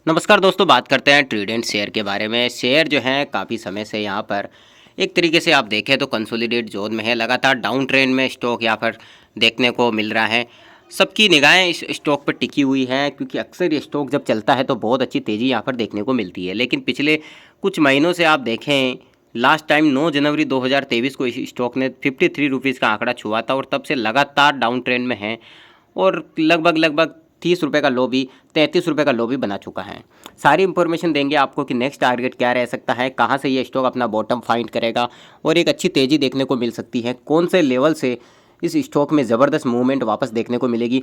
नमस्कार दोस्तों, बात करते हैं ट्राइडेंट शेयर के बारे में। शेयर जो है काफ़ी समय से यहाँ पर एक तरीके से आप देखें तो कंसोलिडेट जोन में है। लगातार डाउन ट्रेंड में स्टॉक यहाँ पर देखने को मिल रहा है। सबकी निगाहें इस स्टॉक पर टिकी हुई हैं क्योंकि अक्सर ये स्टॉक जब चलता है तो बहुत अच्छी तेज़ी यहाँ पर देखने को मिलती है। लेकिन पिछले कुछ महीनों से आप देखें, लास्ट टाइम 9 जनवरी 2023 को इस स्टॉक ने 53 रुपीज़ का आंकड़ा छुआ था और तब से लगातार डाउन ट्रेंड में है और लगभग 30 रुपये का लो भी, 33 रुपये का लो भी बना चुका है। सारी इन्फॉर्मेशन देंगे आपको कि नेक्स्ट टारगेट क्या रह सकता है, कहाँ से ये स्टॉक अपना बॉटम फाइंड करेगा और एक अच्छी तेज़ी देखने को मिल सकती है, कौन से लेवल से इस स्टॉक में ज़बरदस्त मूवमेंट वापस देखने को मिलेगी,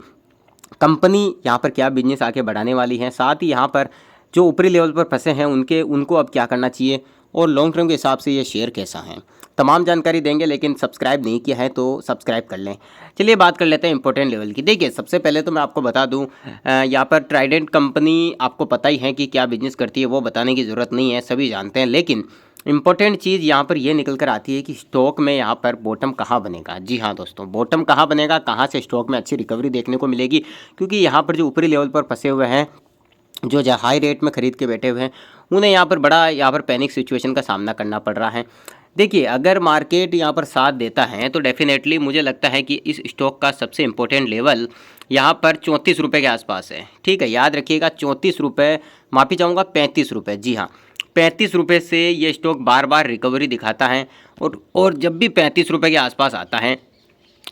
कंपनी यहाँ पर क्या बिजनेस आगे बढ़ाने वाली है, साथ ही यहाँ पर जो ऊपरी लेवल पर फंसे हैं उनको अब क्या करना चाहिए और लॉन्ग टर्म के हिसाब से ये शेयर कैसा है, तमाम जानकारी देंगे। लेकिन सब्सक्राइब नहीं किया है तो सब्सक्राइब कर लें। चलिए बात कर लेते हैं इंपॉर्टेंट लेवल की। देखिए, सबसे पहले तो मैं आपको बता दूं, यहाँ पर ट्राइडेंट कंपनी आपको पता ही है कि क्या बिजनेस करती है, वो बताने की ज़रूरत नहीं है, सभी जानते हैं। लेकिन इंपॉर्टेंट चीज़ यहाँ पर ये निकल कर आती है कि स्टॉक में यहाँ पर बॉटम कहाँ बनेगा। जी हाँ दोस्तों, बॉटम कहाँ बनेगा, कहाँ से स्टॉक में अच्छी रिकवरी देखने को मिलेगी, क्योंकि यहाँ पर जो ऊपरी लेवल पर फंसे हुए हैं, जो हाई रेट में ख़रीद के बैठे हुए हैं, उन्हें यहाँ पर पैनिक सिचुएशन का सामना करना पड़ रहा है। देखिए, अगर मार्केट यहाँ पर साथ देता है तो डेफिनेटली मुझे लगता है कि इस स्टॉक का सबसे इम्पोर्टेंट लेवल यहाँ पर 34 रुपये के आसपास है। ठीक है, याद रखिएगा 34 रुपये, माफ़ी चाहूँगा 35 रुपये। जी हाँ, 35 रुपये से ये स्टॉक बार बार रिकवरी दिखाता है और जब भी 35 रुपये के आसपास आता है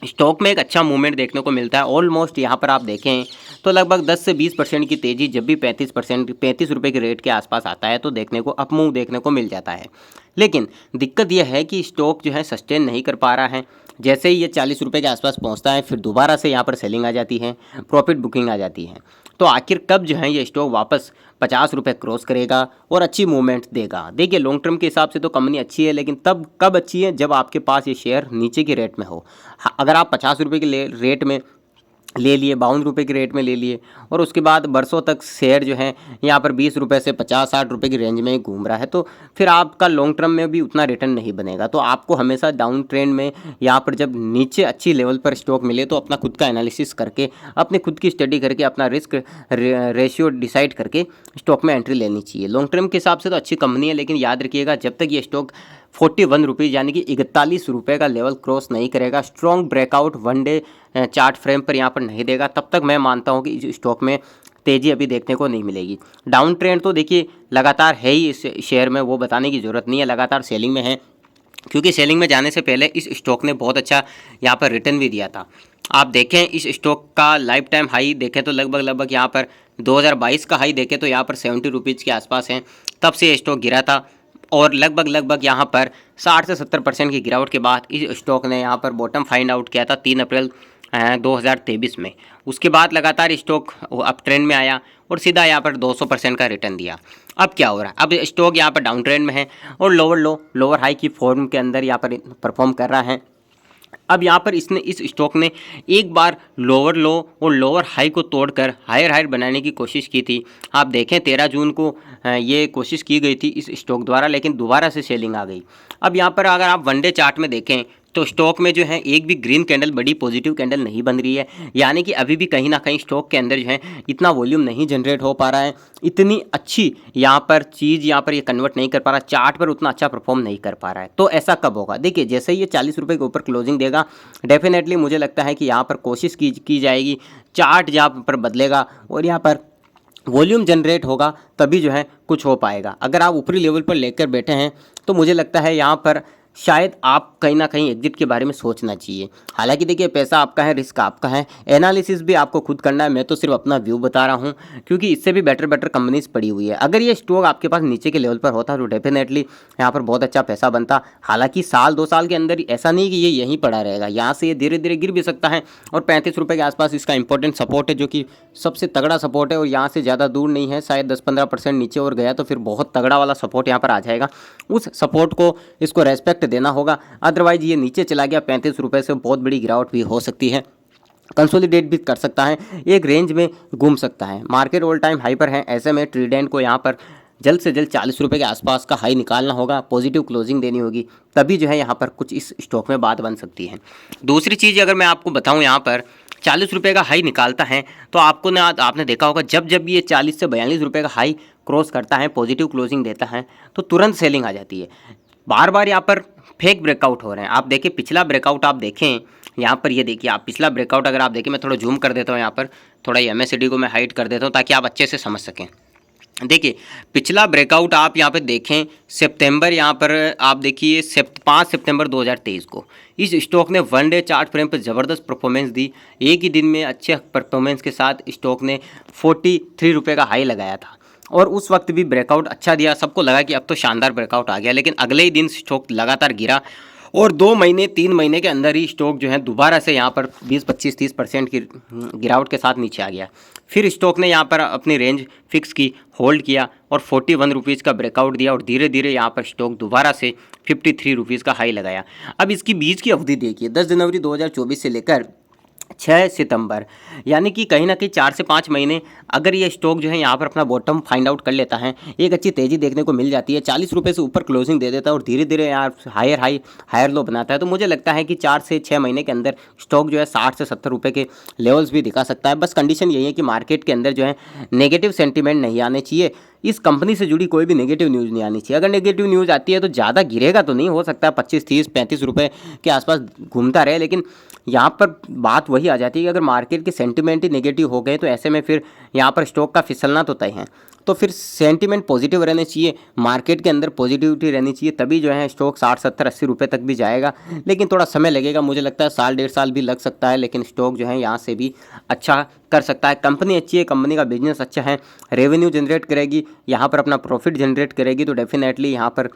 स्टॉक में एक अच्छा मूवमेंट देखने को मिलता है। ऑलमोस्ट यहाँ पर आप देखें तो लगभग 10 से 20% की तेज़ी जब भी 35 रुपये के रेट के आसपास आता है तो देखने को अप मूव देखने को मिल जाता है। लेकिन दिक्कत यह है कि स्टॉक जो है सस्टेन नहीं कर पा रहा है। जैसे ही ये 40 रुपये के आसपास पहुँचता है फिर दोबारा से यहाँ पर सेलिंग आ जाती है, प्रॉफिट बुकिंग आ जाती है। तो आखिर कब जो है ये स्टॉक वापस 50 रुपये क्रॉस करेगा और अच्छी मूवमेंट देगा। देखिए, लॉन्ग टर्म के हिसाब से तो कंपनी अच्छी है, लेकिन तब कब अच्छी है जब आपके पास ये शेयर नीचे की रेट में हो। अगर आप 50 रुपये के रेट में ले लिए, 52 रुपये के रेट में ले लिए और उसके बाद बरसों तक शेयर जो है यहाँ पर 20 रुपये से 50-60 रुपये की रेंज में घूम रहा है, तो फिर आपका लॉन्ग टर्म में भी उतना रिटर्न नहीं बनेगा। तो आपको हमेशा डाउन ट्रेंड में यहाँ पर जब नीचे अच्छी लेवल पर स्टॉक मिले तो अपना खुद का एनालिसिस करके, अपने खुद की स्टडी करके, अपना रिस्क रेशियो डिसाइड करके स्टॉक में एंट्री लेनी चाहिए। लॉन्ग टर्म के हिसाब से तो अच्छी कंपनी है, लेकिन याद रखिएगा जब तक ये स्टॉक 41 रुपीज़ यानी कि 41 रुपये का लेवल क्रॉस नहीं करेगा, strong breakout one day chart frame पर यहाँ पर नहीं देगा, तब तक मैं मानता हूँ कि इस स्टॉक में तेज़ी अभी देखने को नहीं मिलेगी। डाउन ट्रेंड तो देखिए लगातार है ही इस शेयर में, वो बताने की ज़रूरत नहीं है, लगातार सेलिंग में है, क्योंकि सेलिंग में जाने से पहले इस स्टॉक ने बहुत अच्छा यहाँ पर रिटर्न भी दिया था। आप देखें इस स्टॉक का लाइफ टाइम हाई देखें तो लगभग यहाँ पर 2022 का हाई देखें तो यहाँ पर 70 रुपीज़ के आसपास है, तब से ये स्टॉक गिरा था और लगभग यहाँ पर 60 से 70% की गिरावट के बाद इस स्टॉक ने यहाँ पर बॉटम फाइंड आउट किया था 3 अप्रैल 2023 में। उसके बाद लगातार स्टॉक अप ट्रेंड में आया और सीधा यहाँ पर 200% का रिटर्न दिया। अब क्या हो रहा है, अब स्टॉक यहाँ पर डाउन ट्रेंड में है और लोअर हाई की फॉर्म के अंदर यहाँ पर परफॉर्म कर रहा है। अब यहाँ पर इस स्टॉक ने एक बार लोअर लो और लोअर हाई को तोड़कर हायर हाई बनाने की कोशिश की थी। आप देखें 13 जून को ये कोशिश की गई थी इस स्टॉक द्वारा, लेकिन दोबारा से सेलिंग आ गई। अब यहाँ पर अगर आप वन डे चार्ट में देखें तो स्टॉक में जो है एक भी ग्रीन कैंडल, बड़ी पॉजिटिव कैंडल नहीं बन रही है, यानी कि अभी भी कहीं ना कहीं स्टॉक के अंदर जो है इतना वॉल्यूम नहीं जनरेट हो पा रहा है, इतनी अच्छी यहाँ पर चीज़ यहाँ पर ये कन्वर्ट नहीं कर पा रहा, चार्ट पर उतना अच्छा परफॉर्म नहीं कर पा रहा है। तो ऐसा कब होगा? देखिए, जैसे ही ये 40 रुपये के ऊपर क्लोजिंग देगा डेफिनेटली मुझे लगता है कि यहाँ पर कोशिश की जाएगी, चार्ट यहाँ पर बदलेगा और यहाँ पर वॉल्यूम जनरेट होगा, तभी जो है कुछ हो पाएगा। अगर आप ऊपरी लेवल पर लेकर बैठे हैं तो मुझे लगता है यहाँ पर शायद आप कहीं ना कहीं एग्जिट के बारे में सोचना चाहिए। हालांकि देखिए, पैसा आपका है, रिस्क आपका है, एनालिसिस भी आपको खुद करना है, मैं तो सिर्फ अपना व्यू बता रहा हूं, क्योंकि इससे भी बेटर कंपनीज पड़ी हुई है। अगर ये स्टॉक आपके पास नीचे के लेवल पर होता तो डेफिनेटली यहाँ पर बहुत अच्छा पैसा बनता। हालांकि साल 2 साल के अंदर ऐसा नहीं कि ये यहीं पड़ा रहेगा, यहाँ से ये धीरे धीरे गिर भी सकता है और 35 रुपये के आसपास इसका इंपॉर्टेंट सपोर्ट है, जो कि सबसे तगड़ा सपोर्ट है और यहाँ से ज़्यादा दूर नहीं है, शायद 10-15% नीचे और गया तो फिर बहुत तगड़ा वाला सपोर्ट यहाँ पर आ जाएगा। उस सपोर्ट को इसको रेस्पेक्ट देना होगा, अदरवाइज ये नीचे चला गया 35 रुपये से बहुत बड़ी गिरावट भी हो सकती है, कंसोलिडेट भी कर सकता है, एक रेंज में घूम सकता है। मार्केट ऑल टाइम हाई पर है, ऐसे में ट्राइडेंट को यहाँ पर जल्द से जल्द 40 रुपये के आसपास का हाई निकालना होगा, पॉजिटिव क्लोजिंग देनी होगी, तभी जो है यहाँ पर कुछ इस स्टॉक में बात बन सकती है। दूसरी चीज़ अगर मैं आपको बताऊँ यहाँ पर ₹40 का हाई निकालता है तो आपको ना आपने देखा होगा जब जब ये 40 से ₹42 का हाई क्रॉस करता है, पॉजिटिव क्लोजिंग देता है तो तुरंत सेलिंग आ जाती है। बार बार यहाँ पर फेक ब्रेकआउट हो रहे हैं। आप देखिए पिछला ब्रेकआउट आप देखें यहाँ पर, ये देखिए आप पिछला ब्रेकआउट अगर आप देखें, मैं थोड़ा जूम कर देता हूँ यहाँ पर, थोड़ा MACD को मैं हाइड कर देता हूँ ताकि आप अच्छे से समझ सकें। देखिए पिछला ब्रेकआउट आप यहाँ पे देखें सितंबर, यहाँ पर आप देखिए 5 सितंबर 2023 को इस स्टॉक ने 1 डे चार्ट फ्रेम पर ज़बरदस्त परफॉर्मेंस दी। एक ही दिन में अच्छे परफॉर्मेंस के साथ स्टॉक ने ₹43 का हाई लगाया था और उस वक्त भी ब्रेकआउट अच्छा दिया। सबको लगा कि अब तो शानदार ब्रेकआउट आ गया, लेकिन अगले ही दिन स्टॉक लगातार गिरा और 2 महीने 3 महीने के अंदर ही स्टॉक जो है दोबारा से यहाँ पर 20-25-30% की गिरावट के साथ नीचे आ गया। फिर स्टॉक ने यहाँ पर अपनी रेंज फिक्स की, होल्ड किया और 41 रुपीज़ का ब्रेकआउट दिया और धीरे धीरे यहाँ पर स्टॉक दोबारा से 53 रुपीज़ का हाई लगाया। अब इसकी बीच की अवधि देखिए 10 जनवरी 2024 से लेकर 6 सितंबर, यानी कि कहीं ना कहीं 4 से 5 महीने अगर ये स्टॉक जो है यहाँ पर अपना बॉटम फाइंड आउट कर लेता है, एक अच्छी तेज़ी देखने को मिल जाती है, 40 रुपये से ऊपर क्लोजिंग दे देता है और धीरे धीरे यहाँ हायर हाई हायर लो बनाता है, तो मुझे लगता है कि 4 से 6 महीने के अंदर स्टॉक जो है 60 से 70 रुपये के लेवल्स भी दिखा सकता है। बस कंडीशन यही है कि मार्केट के अंदर जो है नेगेटिव सेंटीमेंट नहीं आने चाहिए, इस कंपनी से जुड़ी कोई भी नेगेटिव न्यूज़ नहीं आनी चाहिए। अगर नेगेटिव न्यूज़ आती है तो ज़्यादा गिरेगा तो नहीं, हो सकता है 25, 30, 35 रुपये के आसपास घूमता रहे, लेकिन यहाँ पर बात वही आ जाती है कि अगर मार्केट के सेंटिमेंट ही नेगेटिव हो गए तो ऐसे में फिर यहाँ पर स्टॉक का फिसलना तो तय है। तो फिर सेंटिमेंट पॉजिटिव रहने चाहिए, मार्केट के अंदर पॉजिटिविटी रहनी चाहिए, तभी जो है स्टॉक 60, 70, 80 रुपये तक भी जाएगा। लेकिन थोड़ा समय लगेगा, मुझे लगता है साल 1.5 साल भी लग सकता है, लेकिन स्टॉक जो है यहाँ से भी अच्छा कर सकता है। कंपनी अच्छी है, कंपनी का बिजनेस अच्छा है, रेवेन्यू जनरेट करेगी, यहाँ पर अपना प्रॉफिट जनरेट करेगी, तो डेफिनेटली यहाँ पर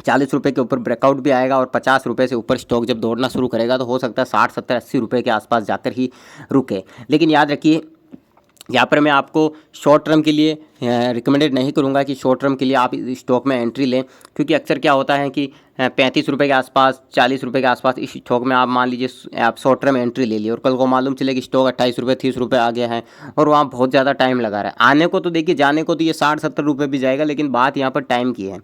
40 रुपये के ऊपर ब्रेकआउट भी आएगा और 50 रुपये से ऊपर स्टॉक जब दौड़ना शुरू करेगा तो हो सकता है 60, 70, 80 रुपये के आसपास जाकर ही रुके। लेकिन याद रखिए यहाँ पर मैं आपको शॉर्ट टर्म के लिए रिकमेंडेड नहीं करूँगा कि शॉर्ट टर्म के लिए आप इस स्टॉक में एंट्री लें, क्योंकि अक्सर क्या होता है कि 35 रुपये के आसपास, 40 रुपये के आसपास इस स्टॉक में आप मान लीजिए आप शॉर्ट टर्म एंट्री ले लिए और कल को मालूम चले कि स्टॉक 28 रुपये 30 रुपये आ गया है और वहाँ बहुत ज़्यादा टाइम लगा रहा है। आने को तो देखिए, जाने को तो ये 60-70 रुपये भी जाएगा, लेकिन बात यहाँ पर टाइम की है।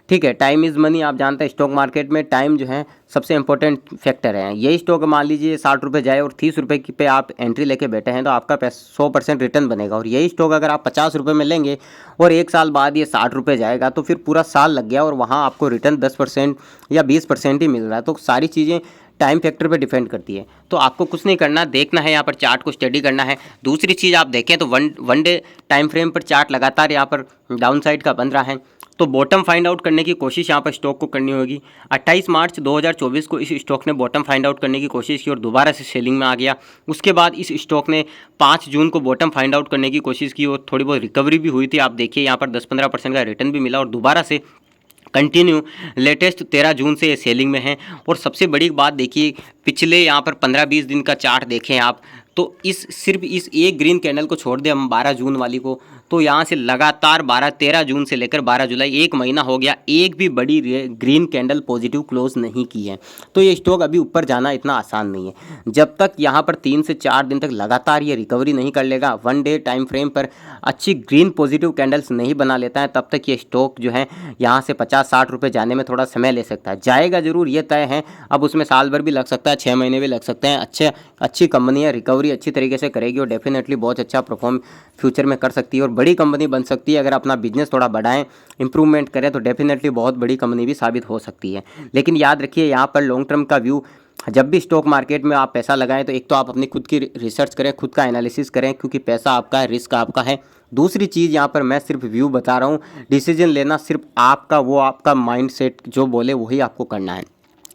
ठीक है, टाइम इज़ मनी, आप जानते हैं स्टॉक मार्केट में टाइम जो है सबसे इंपॉर्टेंट फैक्टर है। यही स्टॉक मान लीजिए 60 रुपये जाए और 30 रुपये पे आप एंट्री लेके बैठे हैं तो आपका 100% रिटर्न बनेगा, और यही स्टॉक अगर आप 50 रुपये में लेंगे और 1 साल बाद ये 60 रुपये जाएगा तो फिर पूरा साल लग गया और वहाँ आपको रिटर्न 10% या 20% ही मिल रहा है। तो सारी चीज़ें टाइम फैक्टर पे डिपेंड करती है। तो आपको कुछ नहीं करना, देखना है यहाँ पर चार्ट को स्टडी करना है। दूसरी चीज़ आप देखें तो वन डे टाइम फ्रेम पर चार्ट लगातार यहाँ पर डाउन साइड का बन रहा है, तो बॉटम फाइंड आउट करने की कोशिश यहाँ पर स्टॉक को करनी होगी। 28 मार्च 2024 को इस स्टॉक ने बॉटम फाइंड आउट करने की कोशिश की और दोबारा से सेलिंग में आ गया। उसके बाद इस स्टॉक ने 5 जून को बॉटम फाइंड आउट करने की कोशिश की और थोड़ी बहुत रिकवरी भी हुई थी। आप देखिए यहाँ पर 10-15% का रिटर्न भी मिला और दोबारा से कंटिन्यू लेटेस्ट 13 जून से ये सेलिंग में है। और सबसे बड़ी बात देखिए, पिछले यहाँ पर 15-20 दिन का चार्ट देखें आप, तो सिर्फ इस एक ग्रीन कैंडल को छोड़ दें हम 12 जून वाली को, तो यहाँ से लगातार 13 जून से लेकर 12 जुलाई 1 महीना हो गया, एक भी बड़ी ग्रीन कैंडल पॉजिटिव क्लोज नहीं की है। तो ये स्टॉक अभी ऊपर जाना इतना आसान नहीं है। जब तक यहाँ पर 3 से 4 दिन तक लगातार ये रिकवरी नहीं कर लेगा, 1 डे टाइम फ्रेम पर अच्छी ग्रीन पॉजिटिव कैंडल्स नहीं बना लेता है, तब तक ये स्टॉक जो है यहाँ से 50-60 रुपये जाने में थोड़ा समय ले सकता है। जाएगा जरूर, ये तय है। अब उसमें साल भर भी लग सकता है, 6 महीने भी लग सकते हैं। अच्छी कंपनी है, रिकवरी अच्छी तरीके से करेगी और डेफिनेटली बहुत अच्छा परफॉर्म फ्यूचर में कर सकती है और बड़ी कंपनी बन सकती है। अगर अपना बिजनेस थोड़ा बढ़ाएं, इंप्रूवमेंट करें तो डेफिनेटली बहुत बड़ी कंपनी भी साबित हो सकती है। लेकिन याद रखिए यहाँ पर लॉन्ग टर्म का व्यू, जब भी स्टॉक मार्केट में आप पैसा लगाएं तो एक तो आप अपनी खुद की रिसर्च करें, खुद का एनालिसिस करें, क्योंकि पैसा आपका है, रिस्क आपका है। दूसरी चीज़ यहाँ पर मैं सिर्फ व्यू बता रहा हूँ, डिसीजन लेना सिर्फ आपका, वो आपका माइंडसेट जो बोले वही आपको करना है।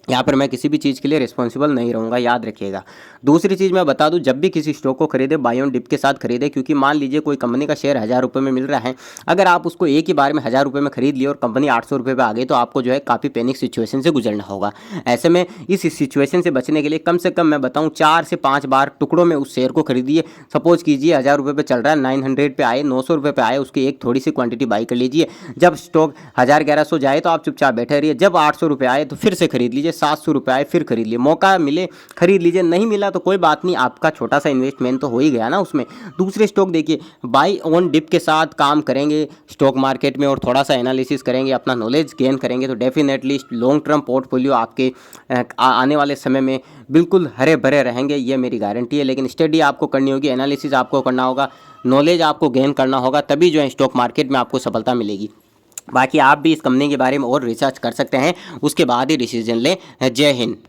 यहाँ पर मैं किसी भी चीज़ के लिए रिस्पॉन्सिबल नहीं रहूँगा, याद रखिएगा। दूसरी चीज़ मैं बता दूँ, जब भी किसी स्टॉक को खरीदे बाय ऑन डिप के साथ खरीदे, क्योंकि मान लीजिए कोई कंपनी का शेयर 1000 रुपये में मिल रहा है, अगर आप उसको एक ही बार में 1000 रुपये में खरीद लिए और कंपनी 800 रुपये पे आ गई तो आपको जो है काफ़ी पैनिक सिचुएशन से गुजरना होगा। ऐसे में इस सिचुएशन से बचने के लिए कम से कम मैं बताऊँ 4 से 5 बार टुकड़ों में उस शेयर को खरीदिए। सपोज कीजिए 1000 रुपये पे चल रहा है, 900 पे आए, 900 रुपये पे आए, उसकी एक थोड़ी सी क्वांटिटी बाई कर लीजिए। जब स्टॉक 1100 जाए तो आप चुपचाप बैठे रहिए, जब 800 रुपये आए तो फिर से खरीद लीजिए। 700 रुपये फिर खरीद लिए, मौका मिले खरीद लीजिए, नहीं मिला तो कोई बात नहीं, आपका छोटा सा इन्वेस्टमेंट तो हो ही गया ना उसमें। दूसरे स्टॉक देखिए, बाई ऑन डिप के साथ काम करेंगे स्टॉक मार्केट में और थोड़ा सा एनालिसिस करेंगे, अपना नॉलेज गेन करेंगे तो डेफिनेटली लॉन्ग टर्म पोर्टफोलियो आपके आने वाले समय में बिल्कुल हरे भरे रहेंगे, ये मेरी गारंटी है। लेकिन स्टडी आपको करनी होगी, एनालिसिस आपको करना होगा, नॉलेज आपको गेन करना होगा, तभी जो है स्टॉक मार्केट में आपको सफलता मिलेगी। बाकी आप भी इस कंपनी के बारे में और रिसर्च कर सकते हैं, उसके बाद ही डिसीजन लें। जय हिंद।